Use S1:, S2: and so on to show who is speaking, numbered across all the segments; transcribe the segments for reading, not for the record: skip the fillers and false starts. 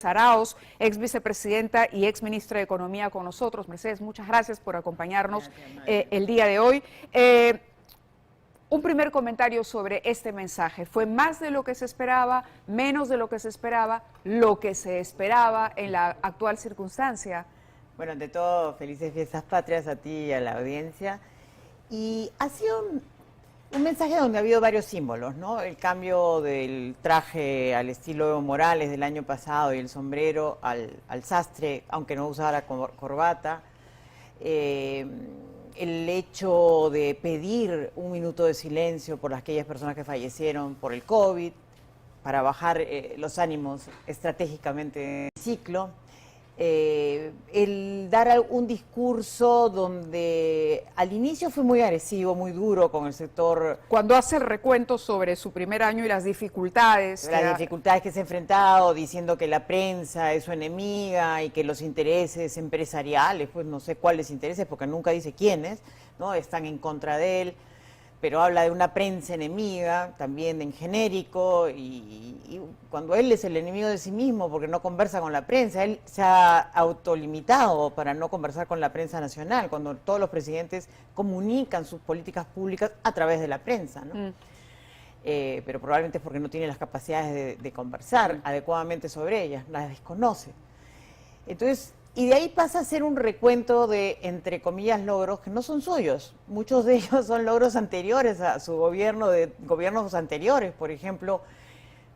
S1: Arauz, ex vicepresidenta y ex ministra de Economía con nosotros. Mercedes, muchas gracias por acompañarnos el día de hoy. Un primer comentario sobre este mensaje. ¿Fue más de lo que se esperaba, menos de lo que se esperaba, lo que se esperaba en la actual circunstancia?
S2: Bueno, ante todo, felices fiestas patrias a ti y a la audiencia. Y ha sido un mensaje donde ha habido varios símbolos, ¿no? El cambio del traje al estilo Evo Morales del año pasado y el sombrero al sastre, aunque no usara corbata. El hecho de pedir un minuto de silencio por aquellas personas que fallecieron por el COVID, para bajar los ánimos estratégicamente en el ciclo. El dar un discurso donde al inicio fue muy agresivo, muy duro con el sector.
S1: Cuando hace el recuento sobre su primer año y las dificultades.
S2: Las dificultades que se ha enfrentado, diciendo que la prensa es su enemiga y que los intereses empresariales, pues no sé cuáles intereses, porque nunca dice quiénes, ¿no? Están en contra de él. Pero habla de una prensa enemiga, también en genérico, y cuando él es el enemigo de sí mismo porque no conversa con la prensa, él se ha autolimitado para no conversar con la prensa nacional, cuando todos los presidentes comunican sus políticas públicas a través de la prensa, ¿no? Pero probablemente es porque no tiene las capacidades de conversar adecuadamente sobre ellas, las desconoce. Entonces, y de ahí pasa a ser un recuento de, entre comillas, logros que no son suyos. Muchos de ellos son logros anteriores a su gobierno, de gobiernos anteriores. Por ejemplo,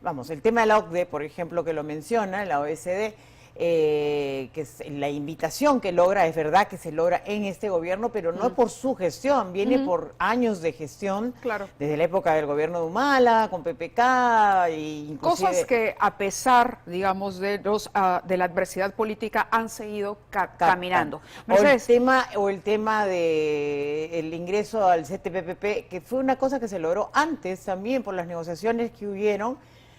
S2: vamos, el tema de la OCDE, por ejemplo, que lo menciona, la OECD, que es la invitación que logra, es verdad que se logra en este gobierno, pero no por su gestión, viene por años de gestión, desde la época del gobierno de Humala, con PPK, e inclusive
S1: cosas que a pesar, digamos, de la adversidad política han seguido caminando.
S2: O el tema del ingreso al CTPPP, que fue una cosa que se logró antes también por las negociaciones que hubieron,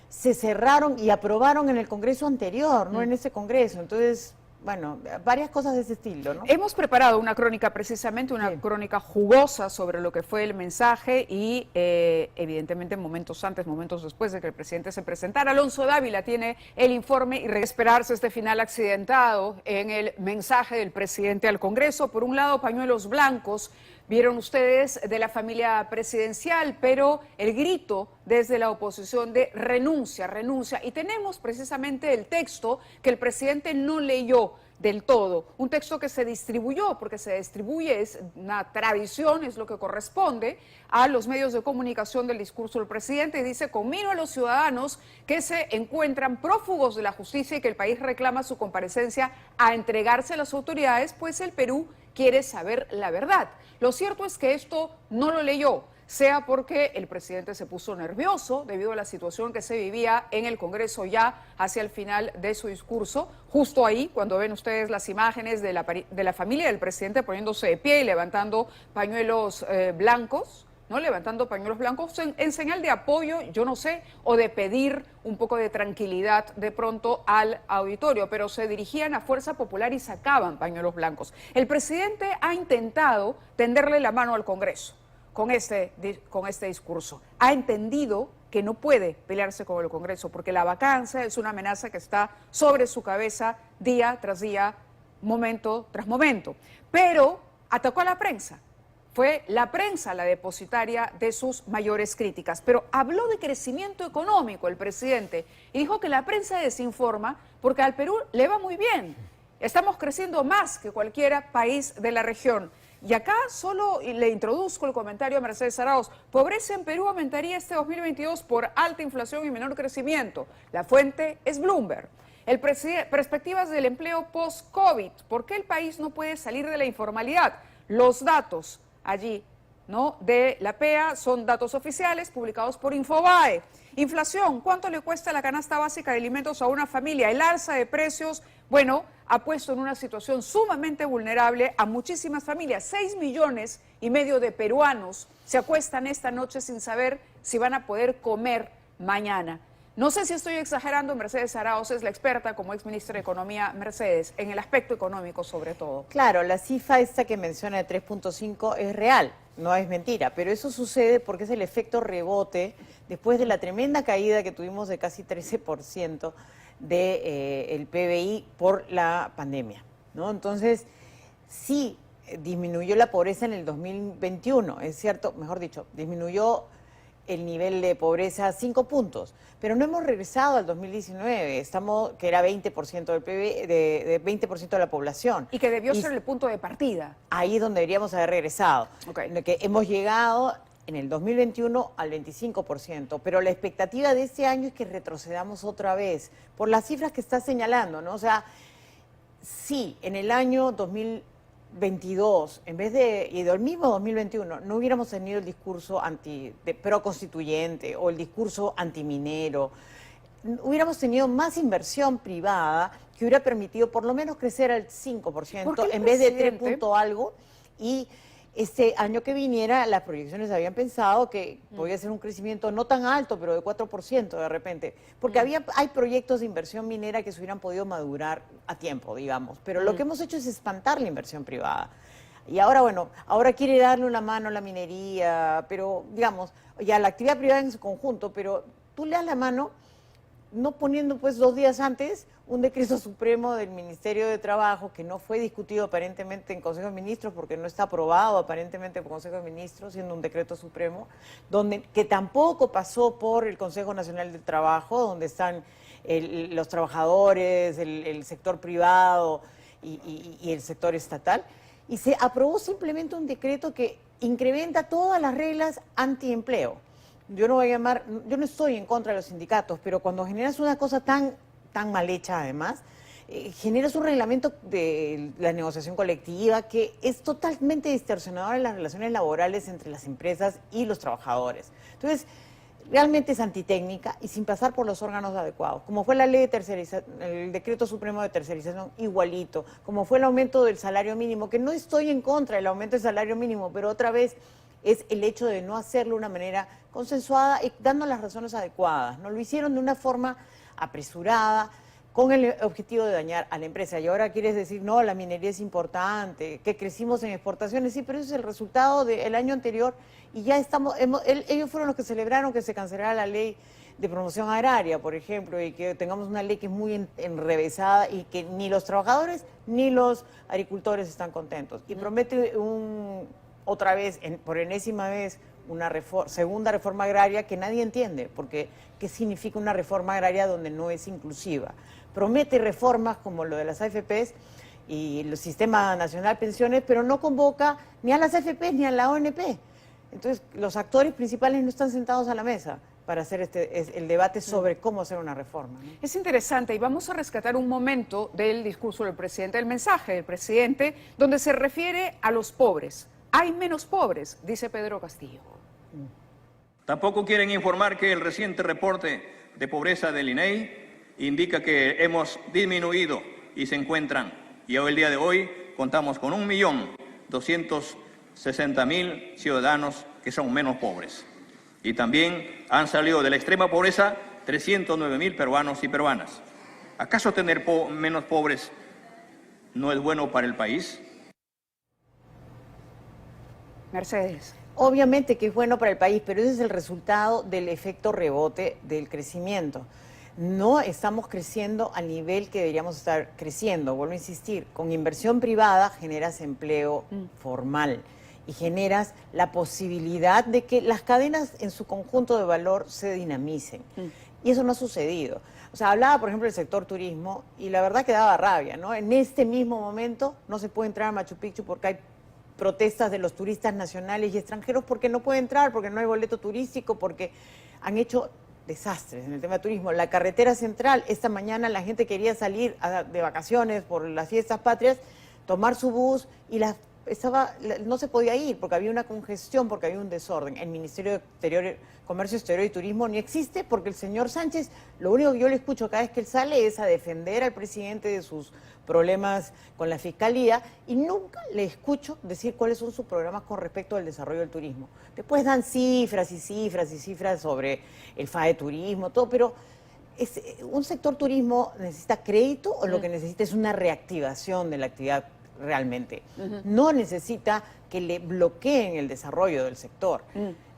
S2: se cerraron y aprobaron en el Congreso anterior, no en ese Congreso. Entonces, bueno, varias cosas de ese estilo, ¿no?
S1: Hemos preparado una crónica, precisamente una crónica jugosa sobre lo que fue el mensaje y evidentemente momentos antes, momentos después de que el presidente se presentara. Alonso Dávila tiene el informe y esperarse este final accidentado en el mensaje del presidente al Congreso. Por un lado, pañuelos blancos. Vieron ustedes de la familia presidencial, pero el grito desde la oposición de renuncia, renuncia. Y tenemos precisamente el texto que el presidente no leyó del todo. Un texto que se distribuyó, porque se distribuye, es una tradición, es lo que corresponde a los medios de comunicación del discurso del presidente. Y dice: conmino a los ciudadanos que se encuentran prófugos de la justicia y que el país reclama su comparecencia a entregarse a las autoridades, pues el Perú quiere saber la verdad. Lo cierto es que esto no lo leyó, sea porque el presidente se puso nervioso debido a la situación que se vivía en el Congreso ya hacia el final de su discurso. Justo ahí, cuando ven ustedes las imágenes de la familia del presidente poniéndose de pie y levantando pañuelos blancos, ¿no? Levantando pañuelos blancos en señal de apoyo, yo no sé, o de pedir un poco de tranquilidad de pronto al auditorio, pero se dirigían a Fuerza Popular y sacaban pañuelos blancos. El presidente ha intentado tenderle la mano al Congreso con este discurso. Ha entendido que no puede pelearse con el Congreso porque la vacancia es una amenaza que está sobre su cabeza día tras día, momento tras momento. Pero atacó a la prensa. Fue la prensa la depositaria de sus mayores críticas. Pero habló de crecimiento económico el presidente y dijo que la prensa desinforma porque al Perú le va muy bien. Estamos creciendo más que cualquier país de la región. Y acá solo le introduzco el comentario a Mercedes Arauz. Pobreza en Perú aumentaría este 2022 por alta inflación y menor crecimiento. La fuente es Bloomberg. Perspectivas del empleo post-COVID. ¿Por qué el país no puede salir de la informalidad? Los datos allí, ¿no?, de la PEA son datos oficiales publicados por Infobae. Inflación, ¿cuánto le cuesta la canasta básica de alimentos a una familia? El alza de precios, bueno, ha puesto en una situación sumamente vulnerable a muchísimas familias. 6,5 millones de peruanos se acuestan esta noche sin saber si van a poder comer mañana. No sé si estoy exagerando, Mercedes Arauz es la experta como exministra de Economía, Mercedes, en el aspecto económico sobre todo.
S2: Claro, la cifra esta que menciona de 3.5 es real, no es mentira, pero eso sucede porque es el efecto rebote después de la tremenda caída que tuvimos de casi 13% del PBI por la pandemia, ¿no? Entonces, sí disminuyó la pobreza en el 2021, es cierto, mejor dicho, disminuyó el nivel de pobreza 5 puntos, pero no hemos regresado al 2019, que era 20% del PBI, de 20% de la población.
S1: Y que debió ser el punto de partida.
S2: Ahí es donde deberíamos haber regresado.
S1: Okay.
S2: En el que hemos llegado en el 2021 al 25%, pero la expectativa de este año es que retrocedamos otra vez, por las cifras que está señalando, ¿no? O sea, sí, en el año 2022, en vez de, y del mismo 2021, no hubiéramos tenido el discurso pro-constituyente o el discurso antiminero, hubiéramos tenido más inversión privada que hubiera permitido por lo menos crecer al 5%, en vez de 3 punto algo, y este año que viniera las proyecciones habían pensado que podía ser un crecimiento no tan alto, pero de 4% de repente, porque hay proyectos de inversión minera que se hubieran podido madurar a tiempo, digamos, pero lo que hemos hecho es espantar la inversión privada. Y ahora, bueno, ahora quiere darle una mano a la minería, pero digamos, ya la actividad privada en su conjunto, pero tú le das la mano no poniendo pues 2 días antes un decreto supremo del Ministerio de Trabajo que no fue discutido aparentemente en Consejo de Ministros porque no está aprobado aparentemente por Consejo de Ministros, siendo un decreto supremo, que tampoco pasó por el Consejo Nacional del Trabajo, donde están los trabajadores, el sector privado y el sector estatal, y se aprobó simplemente un decreto que incrementa todas las reglas antiempleo. Yo no estoy en contra de los sindicatos, pero cuando generas una cosa tan mal hecha además, generas un reglamento de la negociación colectiva que es totalmente distorsionador en las relaciones laborales entre las empresas y los trabajadores. Entonces, realmente es antitécnica y sin pasar por los órganos adecuados, como fue la ley de tercerización, el decreto supremo de tercerización igualito, como fue el aumento del salario mínimo, que no estoy en contra del aumento del salario mínimo, pero otra vez es el hecho de no hacerlo de una manera consensuada y dando las razones adecuadas. No lo hicieron de una forma apresurada, con el objetivo de dañar a la empresa. Y ahora quieres decir, no, la minería es importante, que crecimos en exportaciones, sí, pero eso es el resultado del año anterior y ya ellos fueron los que celebraron que se cancelara la ley de promoción agraria, por ejemplo, y que tengamos una ley que es muy enrevesada y que ni los trabajadores ni los agricultores están contentos. Y promete otra vez, por enésima vez, una segunda reforma agraria que nadie entiende, porque ¿qué significa una reforma agraria donde no es inclusiva? Promete reformas como lo de las AFPs y el Sistema Nacional de Pensiones, pero no convoca ni a las AFPs ni a la ONP. Entonces, los actores principales no están sentados a la mesa para hacer el debate sobre cómo hacer una reforma, ¿no?
S1: Es interesante y vamos a rescatar un momento del discurso del presidente, del mensaje del presidente, donde se refiere a los pobres. Hay menos pobres, dice Pedro Castillo.
S3: Tampoco quieren informar que el reciente reporte de pobreza del INEI indica que hemos disminuido y se encuentran, y hoy el día de hoy contamos con 1.260.000 ciudadanos que son menos pobres. Y también han salido de la extrema pobreza 309.000 peruanos y peruanas. ¿Acaso tener menos pobres no es bueno para el país?
S1: Mercedes.
S2: Obviamente que es bueno para el país, pero ese es el resultado del efecto rebote del crecimiento. No estamos creciendo al nivel que deberíamos estar creciendo. Vuelvo a insistir, con inversión privada generas empleo formal y generas la posibilidad de que las cadenas en su conjunto de valor se dinamicen. Y eso no ha sucedido. O sea, hablaba, por ejemplo, del sector turismo y la verdad que daba rabia, ¿no? En este mismo momento no se puede entrar a Machu Picchu porque hay protestas de los turistas nacionales y extranjeros porque no puede entrar, porque no hay boleto turístico, porque han hecho desastres en el tema de turismo. La carretera central, esta mañana la gente quería salir de vacaciones por las fiestas patrias, tomar su bus y no se podía ir porque había una congestión, porque había un desorden. El Ministerio de Comercio Exterior y Turismo ni existe porque el señor Sánchez, lo único que yo le escucho cada vez que él sale es a defender al presidente de sus problemas con la Fiscalía y nunca le escucho decir cuáles son sus programas con respecto al desarrollo del turismo. Después dan cifras y cifras y cifras sobre el FAE Turismo, todo, pero un sector turismo necesita crédito o lo que necesita es una reactivación de la actividad realmente. No necesita que le bloqueen el desarrollo del sector.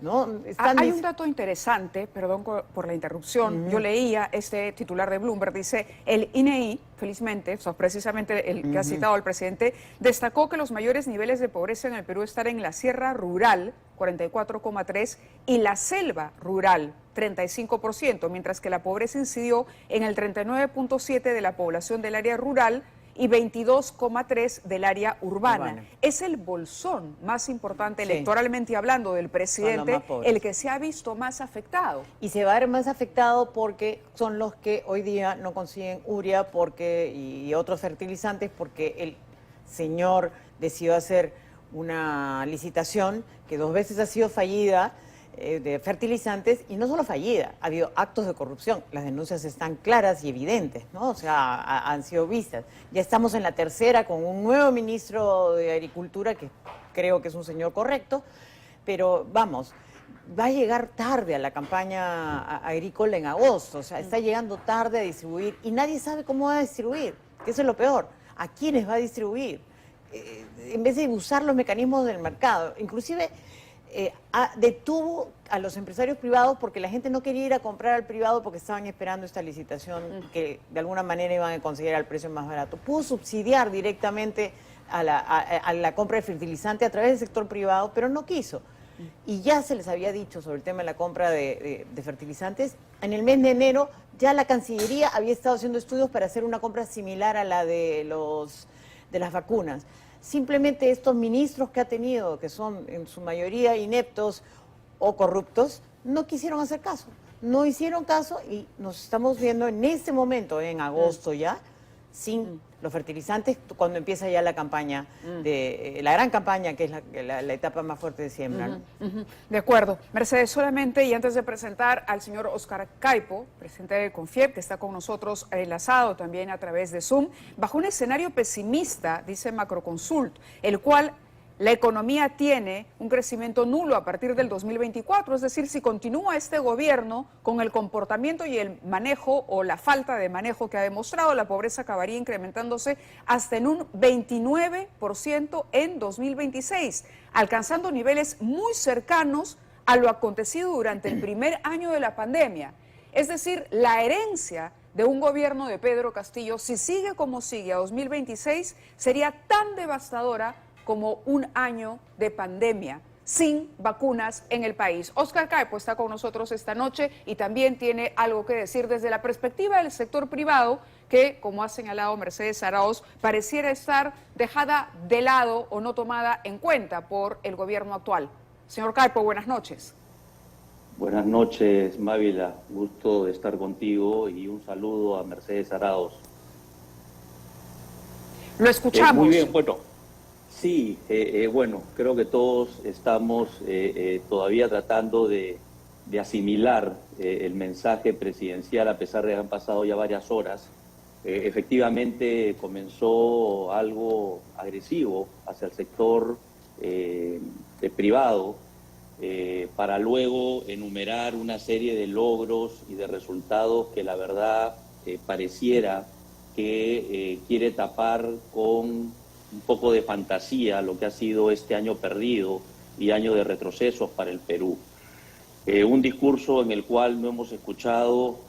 S2: ¿No?
S1: Hay un dato interesante, perdón por la interrupción. Yo leía este titular de Bloomberg, dice, el INEI, felizmente, o sea, precisamente el que ha citado el presidente, destacó que los mayores niveles de pobreza en el Perú están en la sierra rural, 44,3%, y la selva rural, 35%, mientras que la pobreza incidió en el 39,7% de la población del área rural y 22,3% del área urbana. Es el bolsón más importante electoralmente hablando del presidente el que se ha visto más afectado.
S2: Y se va a ver más afectado porque son los que hoy día no consiguen urea y otros fertilizantes porque el señor decidió hacer una licitación que 2 veces ha sido fallida de fertilizantes, y no solo fallida, ha habido actos de corrupción, las denuncias están claras y evidentes, ¿no? O sea, han sido vistas. Ya estamos en la tercera con un nuevo ministro de Agricultura, que creo que es un señor correcto, pero vamos, va a llegar tarde a la campaña agrícola en agosto, o sea, está llegando tarde a distribuir, y nadie sabe cómo va a distribuir, que eso es lo peor, a quiénes va a distribuir, en vez de usar los mecanismos del mercado, inclusive... detuvo a los empresarios privados porque la gente no quería ir a comprar al privado porque estaban esperando esta licitación que de alguna manera iban a conseguir al precio más barato. Pudo subsidiar directamente a la compra de fertilizante a través del sector privado, pero no quiso. Y ya se les había dicho sobre el tema de la compra de fertilizantes. En el mes de enero ya la Cancillería había estado haciendo estudios para hacer una compra similar a la de las vacunas. Simplemente estos ministros que ha tenido, que son en su mayoría ineptos o corruptos, no quisieron hacer caso. No hicieron caso y nos estamos viendo en este momento, en agosto ya, sin los fertilizantes, cuando empieza ya la campaña, la gran campaña, que es la etapa más fuerte de siembra, ¿no?
S1: De acuerdo. Mercedes, solamente, y antes de presentar al señor Oscar Caipo, presidente de CONFIEP, que está con nosotros enlazado también a través de Zoom, bajo un escenario pesimista, dice Macroconsult, el cual la economía tiene un crecimiento nulo a partir del 2024, es decir, si continúa este gobierno con el comportamiento y el manejo o la falta de manejo que ha demostrado, la pobreza acabaría incrementándose hasta en un 29% en 2026, alcanzando niveles muy cercanos a lo acontecido durante el primer año de la pandemia. Es decir, la herencia de un gobierno de Pedro Castillo, si sigue como sigue a 2026, sería tan devastadora como un año de pandemia, sin vacunas en el país. Oscar Caipo está con nosotros esta noche y también tiene algo que decir desde la perspectiva del sector privado, que, como ha señalado Mercedes Arauz, pareciera estar dejada de lado o no tomada en cuenta por el gobierno actual. Señor Caipo, buenas noches.
S4: Buenas noches, Mávila. Gusto de estar contigo y un saludo a Mercedes Arauz.
S1: Lo escuchamos.
S4: Muy bien, bueno. Sí, bueno, creo que todos estamos todavía tratando de asimilar el mensaje presidencial, a pesar de que han pasado ya varias horas. Efectivamente comenzó algo agresivo hacia el sector privado, para luego enumerar una serie de logros y de resultados que la verdad pareciera que quiere tapar con un poco de fantasía lo que ha sido este año perdido y año de retrocesos para el Perú. Un discurso en el cual no hemos escuchado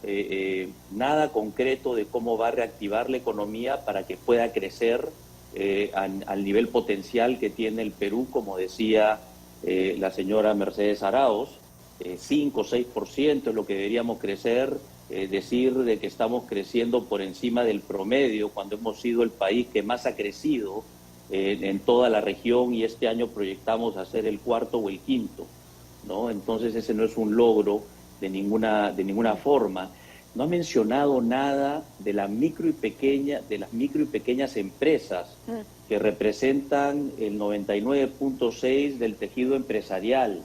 S4: nada concreto de cómo va a reactivar la economía para que pueda crecer al nivel potencial que tiene el Perú, como decía la señora Mercedes Arauz, 5 o 6% es lo que deberíamos crecer, decir de que estamos creciendo por encima del promedio cuando hemos sido el país que más ha crecido en toda la región, y este año proyectamos a ser el 4º o el 5º, ¿no? Entonces ese no es un logro de ninguna forma. No ha mencionado nada de las micro y pequeñas empresas que representan el 99.6% del tejido empresarial.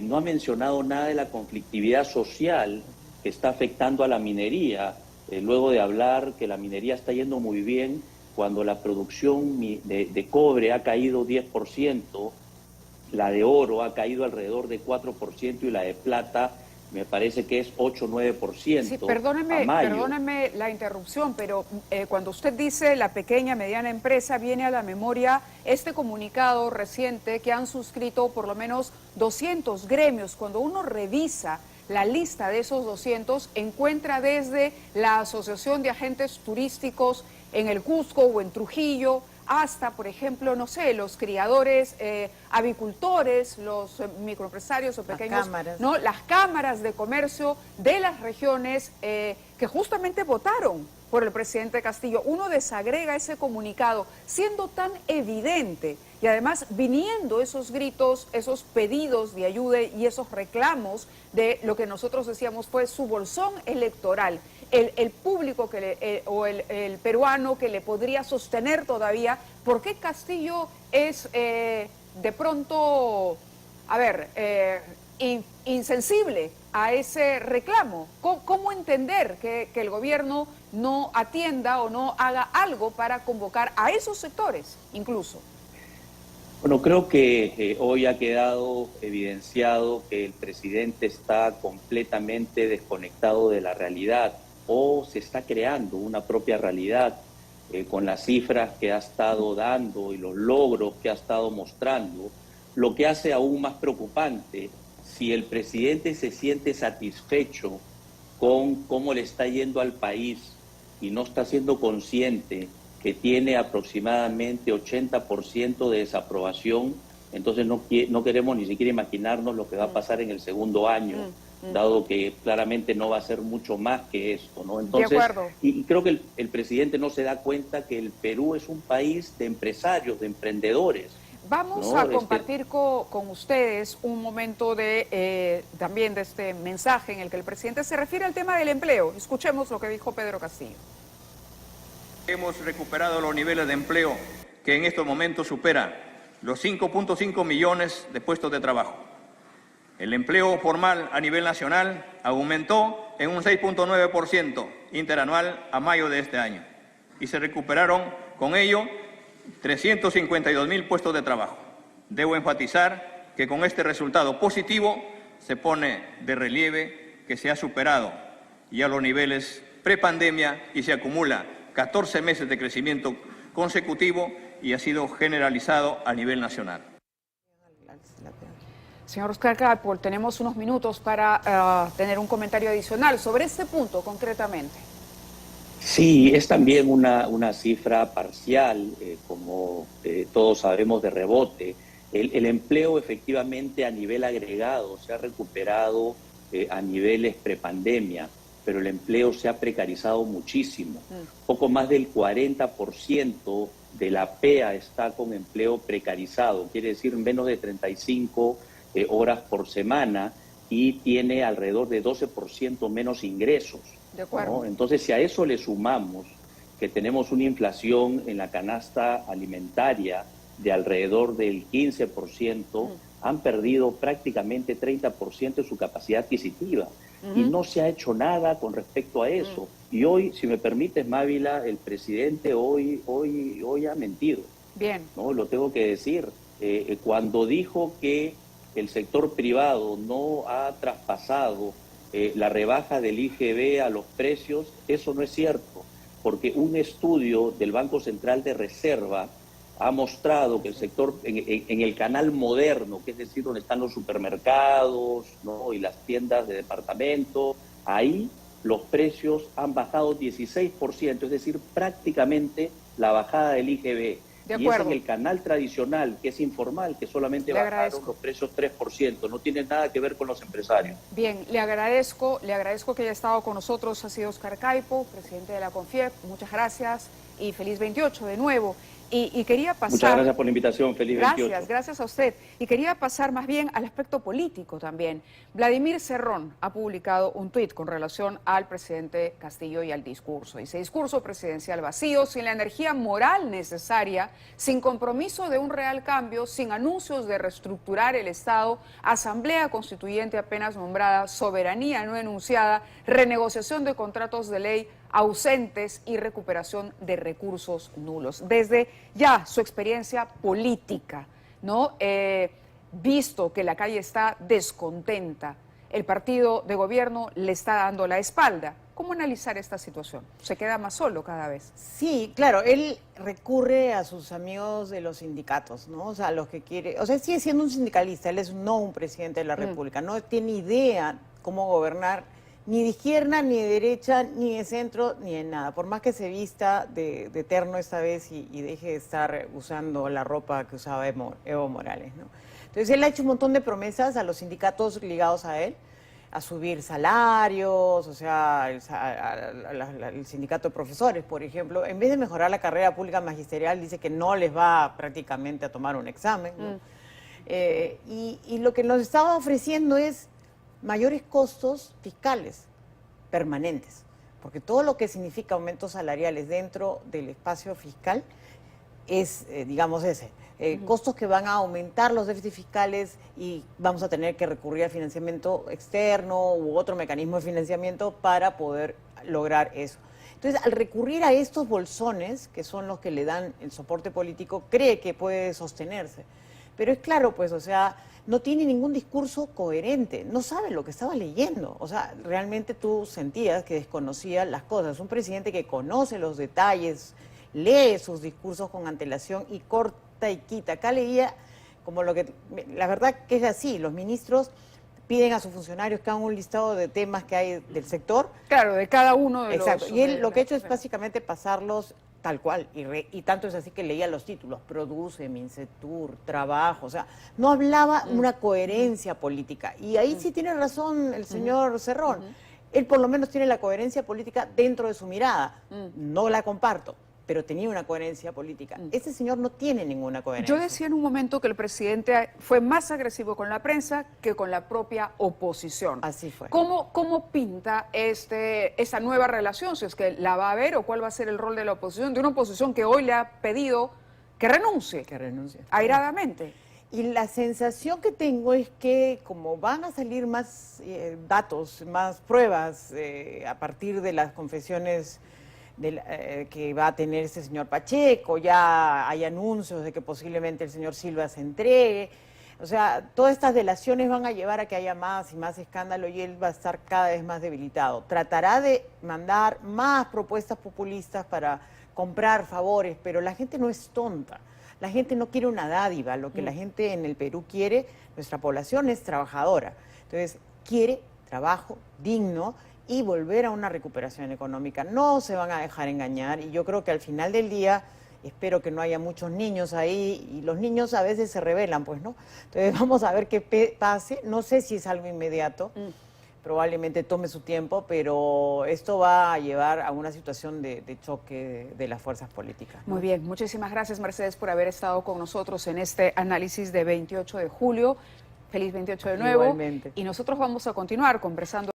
S4: No ha mencionado nada de la conflictividad social que está afectando a la minería, luego de hablar que la minería está yendo muy bien cuando la producción de cobre ha caído 10%, la de oro ha caído alrededor de 4% y la de plata me parece que es 8 o 9%
S1: Sí,
S4: a mayo.
S1: perdóneme la interrupción, pero cuando usted dice la pequeña, mediana empresa, viene a la memoria este comunicado reciente que han suscrito por lo menos 200 gremios. Cuando uno revisa la lista de esos 200, encuentra desde la Asociación de Agentes Turísticos en el Cusco o en Trujillo, hasta, por ejemplo, no sé, los criadores, avicultores, los microempresarios o pequeños, ¿no? Las cámaras de comercio de las regiones que justamente votaron por el presidente Castillo. Uno desagrega ese comunicado, siendo tan evidente y además viniendo esos gritos, esos pedidos de ayuda y esos reclamos de lo que nosotros decíamos fue su bolsón electoral. El público o el peruano que le podría sostener todavía, ¿por qué Castillo es de pronto, insensible a ese reclamo? ¿Cómo entender que el gobierno no atienda o no haga algo para convocar a esos sectores incluso?
S4: Bueno, creo que hoy ha quedado evidenciado que el presidente está completamente desconectado de la realidad, o se está creando una propia realidad con las cifras que ha estado dando y los logros que ha estado mostrando, lo que hace aún más preocupante. Si el presidente se siente satisfecho con cómo le está yendo al país y no está siendo consciente que tiene aproximadamente 80% de desaprobación, entonces no queremos ni siquiera imaginarnos lo que va a pasar en el segundo año, dado que claramente no va a ser mucho más que esto, ¿no? Entonces,
S1: de acuerdo.
S4: Y creo que el presidente no se da cuenta que el Perú es un país de empresarios, de emprendedores.
S1: Vamos
S4: ¿no?
S1: a compartir con ustedes un momento también de este mensaje en el que el presidente se refiere al tema del empleo. Escuchemos lo que dijo Pedro Castillo.
S3: Hemos recuperado los niveles de empleo que en estos momentos superan los 5.5 millones de puestos de trabajo. El empleo formal a nivel nacional aumentó en un 6.9% interanual a mayo de este año y se recuperaron con ello 352.000 puestos de trabajo. Debo enfatizar que con este resultado positivo se pone de relieve que se ha superado ya los niveles prepandemia y se acumula 14 meses de crecimiento consecutivo y ha sido generalizado a nivel nacional.
S1: Señor Oscar Carpol, tenemos unos minutos para tener un comentario adicional sobre este punto concretamente.
S4: Sí, es también una cifra parcial, como todos sabemos, de rebote. El empleo efectivamente a nivel agregado se ha recuperado a niveles prepandemia, pero el empleo se ha precarizado muchísimo. Poco más del 40% de la PEA está con empleo precarizado, quiere decir menos de 35 horas por semana, y tiene alrededor de 12% menos ingresos.
S1: De acuerdo.
S4: ¿no? Entonces, si a eso le sumamos que tenemos una inflación en la canasta alimentaria de alrededor del 15%, han perdido prácticamente 30% de su capacidad adquisitiva. Y no se ha hecho nada con respecto a eso. Y hoy, si me permites, Mávila, el presidente hoy ha mentido.
S1: Bien.
S4: ¿no? Lo tengo que decir. Cuando dijo que el sector privado no ha traspasado la rebaja del IGB a los precios, eso no es cierto, porque un estudio del Banco Central de Reserva ha mostrado que el sector, en el canal moderno, que es decir, donde están los supermercados, ¿no? y las tiendas de departamento, ahí los precios han bajado 16%, es decir, prácticamente la bajada del IGB. Y es en el canal tradicional, que es informal, que solamente bajaron los precios 3%. No tiene nada que ver con los empresarios.
S1: Bien, le agradezco que haya estado con nosotros. Ha sido Oscar Caipo, presidente de la CONFIEP. Muchas gracias y feliz 28 de nuevo. Y quería pasar...
S4: Muchas gracias por la invitación, feliz 28.
S1: Gracias a usted. Y quería pasar más bien al aspecto político también. Vladimir Cerrón ha publicado un tuit con relación al presidente Castillo y al discurso. Dice: discurso presidencial vacío, sin la energía moral necesaria, sin compromiso de un real cambio, sin anuncios de reestructurar el Estado, asamblea constituyente apenas nombrada, soberanía no enunciada, renegociación de contratos de ley ausentes y recuperación de recursos nulos. Desde ya su experiencia política, ¿no? Visto que la calle está descontenta, el partido de gobierno le está dando la espalda. ¿Cómo analizar esta situación? ¿Se queda más solo cada vez?
S2: Sí, claro, él recurre a sus amigos de los sindicatos, ¿no? O sea, los que quiere, o sea, sigue siendo un sindicalista, él es no un presidente de la República, no tiene idea cómo gobernar ni de izquierda, ni de derecha, ni de centro, ni de nada. Por más que se vista de terno esta vez y deje de estar usando la ropa que usaba Evo Morales, ¿no? Entonces él ha hecho un montón de promesas a los sindicatos ligados a él, a subir salarios, o sea, el sindicato de profesores, por ejemplo, en vez de mejorar la carrera pública magisterial, dice que no les va prácticamente a tomar un examen, ¿no? Y lo que nos estaba ofreciendo es mayores costos fiscales permanentes, porque todo lo que significa aumentos salariales dentro del espacio fiscal es, digamos, costos que van a aumentar los déficits fiscales y vamos a tener que recurrir al financiamiento externo u otro mecanismo de financiamiento para poder lograr eso. Entonces, al recurrir a estos bolsones, que son los que le dan el soporte político, cree que puede sostenerse. Pero es claro, pues, o sea, no tiene ningún discurso coherente, no sabe lo que estaba leyendo. O sea, realmente tú sentías que desconocía las cosas. Un presidente que conoce los detalles, lee sus discursos con antelación y corta y quita. Acá leía como lo que, la verdad que es así, los ministros piden a sus funcionarios que hagan un listado de temas que hay del sector.
S1: Claro, de cada uno de
S2: Exacto.
S1: los...
S2: Y él lo que ha hecho es básicamente pasarlos tal cual, y tanto es así que leía los títulos, Produce, Mincetur, Trabajo, o sea, no hablaba una coherencia política. Y ahí sí tiene razón el señor Cerrón. Él por lo menos tiene la coherencia política dentro de su mirada. No la comparto, pero tenía una coherencia política. Este señor no tiene ninguna coherencia.
S1: Yo decía en un momento que el presidente fue más agresivo con la prensa que con la propia oposición.
S2: Así fue.
S1: ¿Cómo pinta esa nueva relación? Si es que la va a haber o cuál va a ser el rol de la oposición, de una oposición que hoy le ha pedido que renuncie.
S2: Que renuncie.
S1: Airadamente.
S2: Y la sensación que tengo es que como van a salir más datos, más pruebas a partir de las confesiones que va a tener este señor Pacheco, ya hay anuncios de que posiblemente el señor Silva se entregue, o sea, todas estas delaciones van a llevar a que haya más y más escándalo y él va a estar cada vez más debilitado. Tratará de mandar más propuestas populistas para comprar favores, pero la gente no es tonta, la gente no quiere una dádiva, lo que la gente en el Perú quiere, nuestra población es trabajadora, entonces quiere trabajo digno y volver a una recuperación económica. No se van a dejar engañar y yo creo que al final del día, espero que no haya muchos niños ahí y los niños a veces se rebelan, pues, ¿no? Entonces vamos a ver qué pase, no sé si es algo inmediato, probablemente tome su tiempo, pero esto va a llevar a una situación de choque de las fuerzas políticas, ¿no?
S1: Muy bien, muchísimas gracias Mercedes por haber estado con nosotros en este análisis de 28 de julio. Feliz 28 de nuevo.
S2: Igualmente.
S1: Y nosotros vamos a continuar conversando.